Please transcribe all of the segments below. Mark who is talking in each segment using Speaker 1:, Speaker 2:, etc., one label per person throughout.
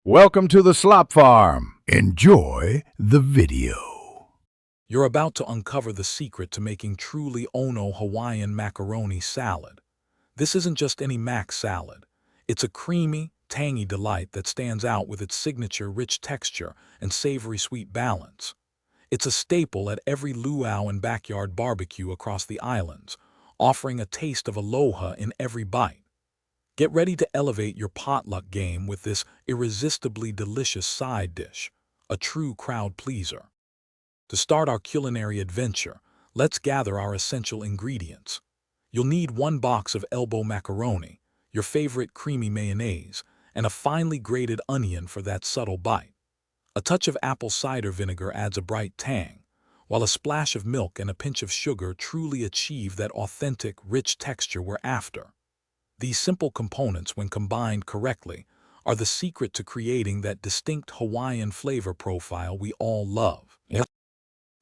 Speaker 1: Welcome to the Slop Farm. Enjoy the video.
Speaker 2: You're about to uncover the secret to making truly Ono Hawaiian Macaroni salad. This isn't just any mac salad. It's a creamy, tangy delight that stands out with its signature rich texture and savory sweet balance. It's a staple at every luau and backyard barbecue across the islands, offering a taste of aloha in every bite. Get ready to elevate your potluck game with this irresistibly delicious side dish, a true crowd pleaser. To start our culinary adventure, let's gather our essential ingredients. You'll need 1 box of elbow macaroni, your favorite creamy mayonnaise, and a finely grated onion for that subtle bite. A touch of apple cider vinegar adds a bright tang, while a splash of milk and a pinch of sugar truly achieve that authentic, rich texture we're after. These simple components, when combined correctly, are the secret to creating that distinct Hawaiian flavor profile we all love.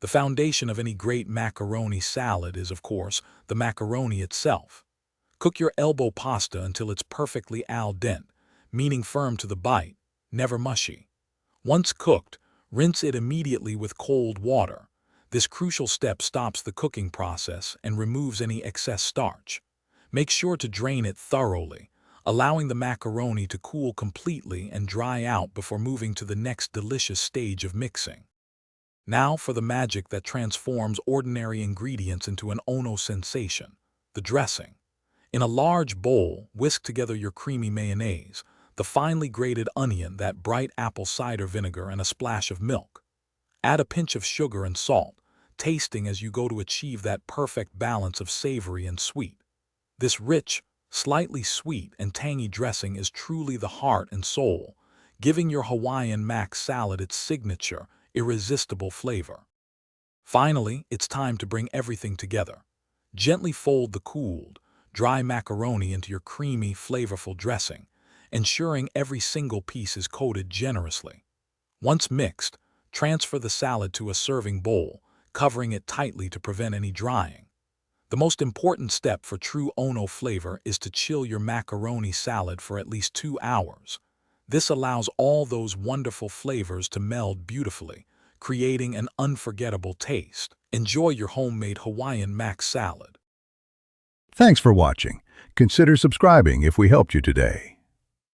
Speaker 2: The foundation of any great macaroni salad is, of course, the macaroni itself. Cook your elbow pasta until it's perfectly al dente, meaning firm to the bite, never mushy. Once cooked, rinse it immediately with cold water. This crucial step stops the cooking process and removes any excess starch. Make sure to drain it thoroughly, allowing the macaroni to cool completely and dry out before moving to the next delicious stage of mixing. Now for the magic that transforms ordinary ingredients into an Ono sensation, the dressing. In a large bowl, whisk together your creamy mayonnaise, the finely grated onion, that bright apple cider vinegar, and a splash of milk. Add a pinch of sugar and salt, tasting as you go to achieve that perfect balance of savory and sweet. This rich, slightly sweet and tangy dressing is truly the heart and soul, giving your Hawaiian mac salad its signature, irresistible flavor. Finally, it's time to bring everything together. Gently fold the cooled, dry macaroni into your creamy, flavorful dressing, ensuring every single piece is coated generously. Once mixed, transfer the salad to a serving bowl, covering it tightly to prevent any drying. The most important step for true Ono flavor is to chill your macaroni salad for at least 2 hours. This allows all those wonderful flavors to meld beautifully, creating an unforgettable taste. Enjoy your homemade Hawaiian mac salad.
Speaker 1: Thanks for watching. Consider subscribing if we helped you today.